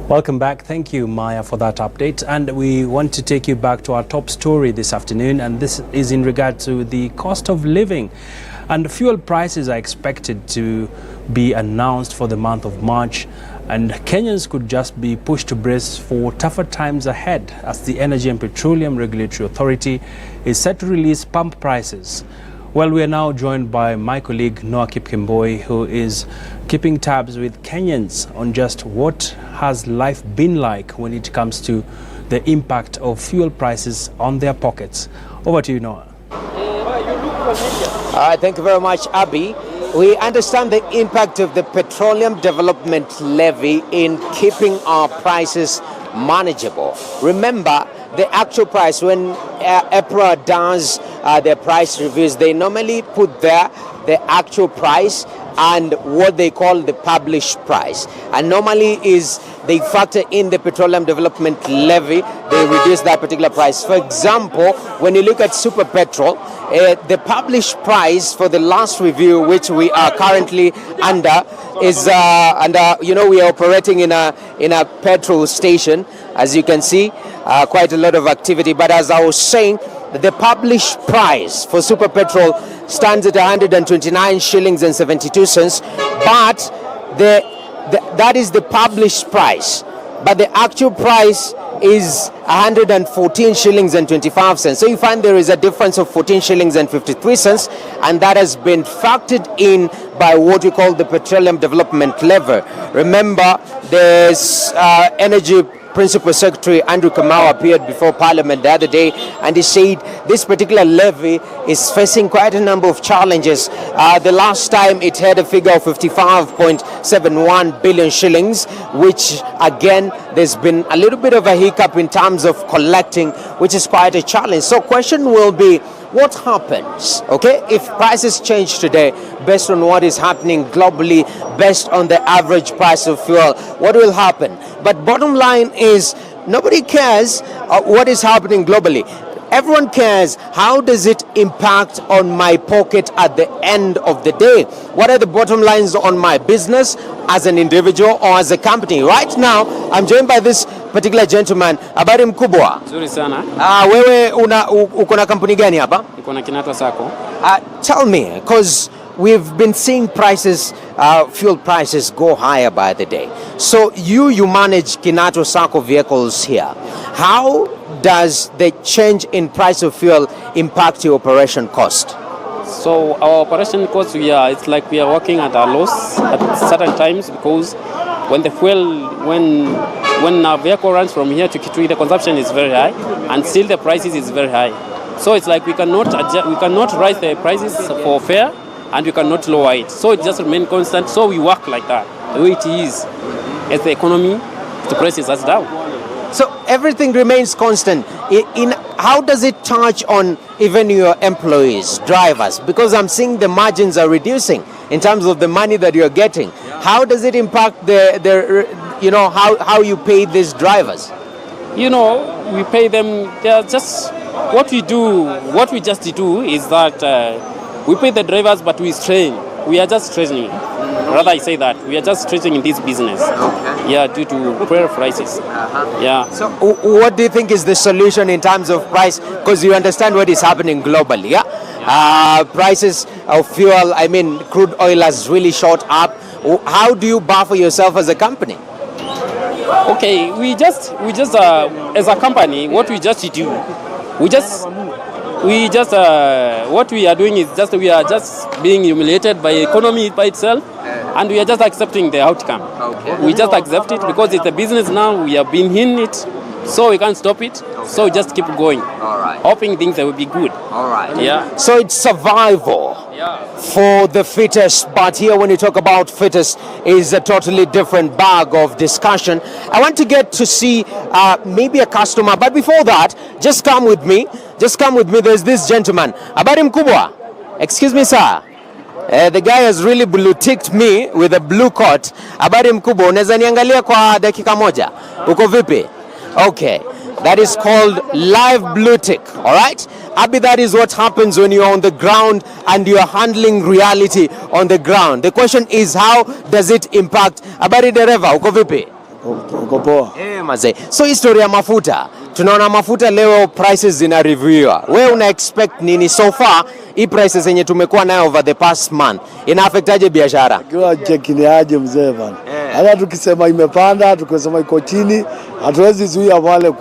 Welcome back. Thank you, Maya, for that update. And we want to take you back to our top story this afternoon, and this is in regard to the cost of living. And fuel prices are expected to be announced for the month of March, and Kenyans could just be pushed to brace for tougher times ahead as the Energy and Petroleum Regulatory Authority is set to release pump prices. Well, we are now joined by my colleague Noah Kipkemboi, who is keeping tabs with Kenyans on just what has life been like when it comes to the impact of fuel prices on their pockets. Over to you, Noah. Thank you very much, Abby. We understand the impact of the Petroleum Development Levy in keeping our prices manageable. Remember, the actual price, when EPRA does their price reviews, they normally put there the actual price and what they call the published price. And normally is they factor in the Petroleum Development Levy, they reduce that particular price. For example, when you look at super petrol, the published price for the last review, which we are currently under, is we are operating in a petrol station. As you can see, quite a lot of activity. But as I was saying, the published price for super petrol stands at 129 shillings and 72 cents. But that is the published price. But the actual price is 114 shillings and 25 cents. So you find there is a difference of 14 shillings and 53 cents, and that has been factored in by what we call the Petroleum Development Levy. Remember, there's Energy Principal Secretary Andrew Kamau appeared before Parliament the other day, and he said this particular levy is facing quite a number of challenges. The last time it had a figure of 55.71 billion shillings, which again there's been a little bit of a hiccup in terms of collecting, which is quite a challenge. So question will be, what happens, okay, if prices change today based on what is happening globally, based on the average price of fuel? What will happen? But bottom line is, nobody cares what is happening globally. Everyone cares, how does it impact on my pocket at the end of the day? What are the bottom lines on my business as an individual or as a company? Right now, I'm joined by this particular gentleman. Habari mkubwa? Nzuri sana. Wewe uko na kampuni gani hapa? Niko na Kinato Sacco. Tell me, because we've been seeing prices, fuel prices go higher by the day. So you manage Kinato Sacco vehicles here. How does the change in price of fuel impact your operation cost? So our operation cost, it's like we are working at a loss at certain times, because when the fuel, when our vehicle runs from here to Kitui, the consumption is very high, and still the prices is very high. So it's like we cannot raise the prices for fare, and we cannot lower it. So it just remain constant. So we work like that, the way it is. As the economy, the prices are down. So everything remains constant. How does it touch on even your employees, drivers? Because I'm seeing the margins are reducing in terms of the money that you're getting. How does it impact how you pay these drivers? We pay them. They are just what we do. What we just do is that we pay the drivers, but we train. We are just training. Rather, I say that we are just training in this business. Okay. Yeah, due to fuel prices. Yeah. So, what do you think is the solution in terms of price? Because you understand what is happening globally. Yeah. Prices of fuel. I mean, crude oil has really shot up. How do you buffer yourself as a company? Okay, we just as a company, what we just do, what we are doing is we are just being humiliated by economy by itself, and we are just accepting the outcome. Okay. We just accept it because it's a business now. We have been in it, so we can't stop it. Okay. So we just keep going. All right. Hoping things will be good. All right. Yeah. So it's survival. Yeah. For the fittest, but here when you talk about fittest is a totally different bag of discussion. I want to get to see maybe a customer, but before that, just come with me. There's this gentleman. Habari mkubwa? Excuse me, sir. The guy has really blue ticked me with a blue coat. Habari mkubwa, unaweza niangalia kwa dakika moja? Uko vipi? Okay. That is called live blue tick, all right? Abby, that is what happens when you're on the ground and you're handling reality on the ground. The question is, how does it impact? Habari dereva, uko vipi? Uko poa? Mazee. So historia ya mafuta. Tunaona mafuta leo prices zina reviewwa. Wewe una expect nini so far? Hii prices zenye tumekuwa nayo over the past month ina affect aje biashara? Kiwa chekini aje mzee bana. Hata tukisema imepanda, tukisema iko chini, hatuwezi zuia wale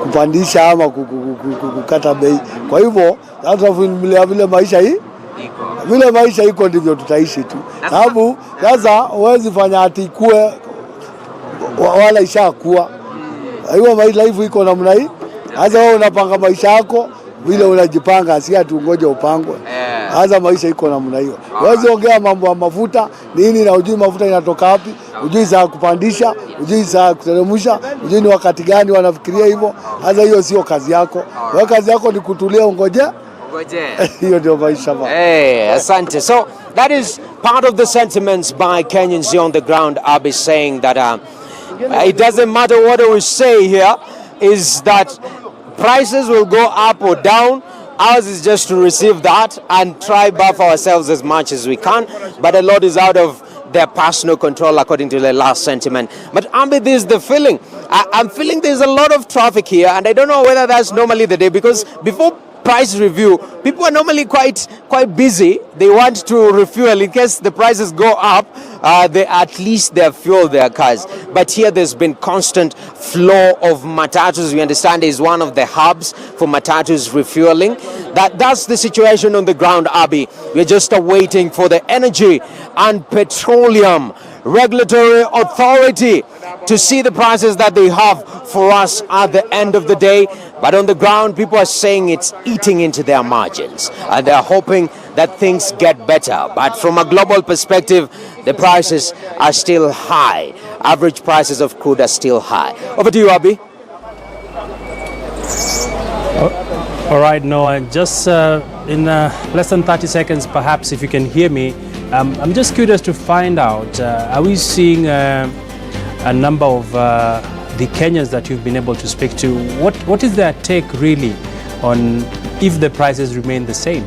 kupandisha ama kukata bei. Kwa hivyo hata vile maisha hii vile maisha iko ndivyo tutaishi tu. Sababu sasa huwezi fanya ati ikue wala ishakuwa. Hiyo maisha life iko namna hii. Sasa wewe unapanga maisha yako vile unajipanga, si ati ungoje upangwe. Sasa maisha iko namna hiyo. Huwezi ongea mambo ya mafuta nini na ujui mafuta inatoka wapi, ujui saa kupandisha, ujui saa kuteremsha, ujui ni wakati gani wanafikiria hivyo. Sasa hiyo sio kazi yako. Wewe kazi yako ni kutulia ungoje. Hiyo ndio maisha bana. Asante. So that is part of the sentiments by Kenyans on the ground. I'll be saying that it doesn't matter what we say here, is that prices will go up or down. Ours is just to receive that and try buff ourselves as much as we can. But a lot is out of their personal control, according to the last sentiment. But Ambi, this is the feeling. I'm feeling there's a lot of traffic here, and I don't know whether that's normally the day, because before price review, people are normally quite busy. They want to refuel in case the prices go up. They at least they fuel their cars. But here there's been constant flow of matatus. We understand is one of the hubs for matatus refueling. That's the situation on the ground, Abi. We're just waiting for the Energy and Petroleum Regulatory Authority to see the prices that they have for us at the end of the day. But on the ground, people are saying it's eating into their margins, and they're hoping that things get better. But from a global perspective, the prices are still high. Average prices of crude are still high. Over to you, Abi. All right, Noah, just in less than 30 seconds, perhaps, if you can hear me, I'm just curious to find out, are we seeing a number of the Kenyans that you've been able to speak to? What is their take really on if the prices remain the same?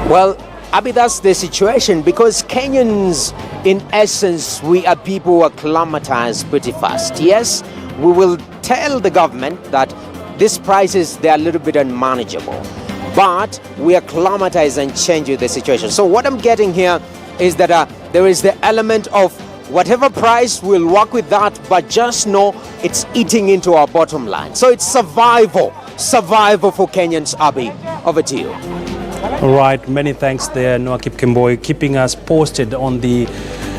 Well, Abi, that's the situation, because Kenyans, in essence, we are people who are climatized pretty fast. Yes, we will tell the government that these prices, they're a little bit unmanageable, but we are climatized and change with the situation. So what I'm getting here is that there is the element of whatever price, we'll work with that, but just know it's eating into our bottom line. So it's survival for Kenyans, Abi. Over to you. All right, many thanks there, Noah Kipkemboi, keeping us posted on the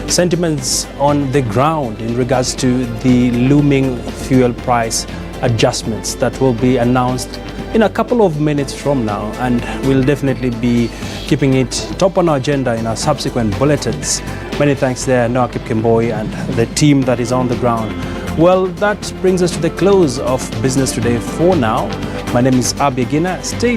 sentiments on the ground in regards to the looming fuel price adjustments that will be announced in a couple of minutes from now, and we'll definitely be keeping it top on our agenda in our subsequent bulletins. Many thanks there, Noah Kipkemboi, and the team that is on the ground. Well, that brings us to the close of Business Today for now. My name is Abi Gina. Stay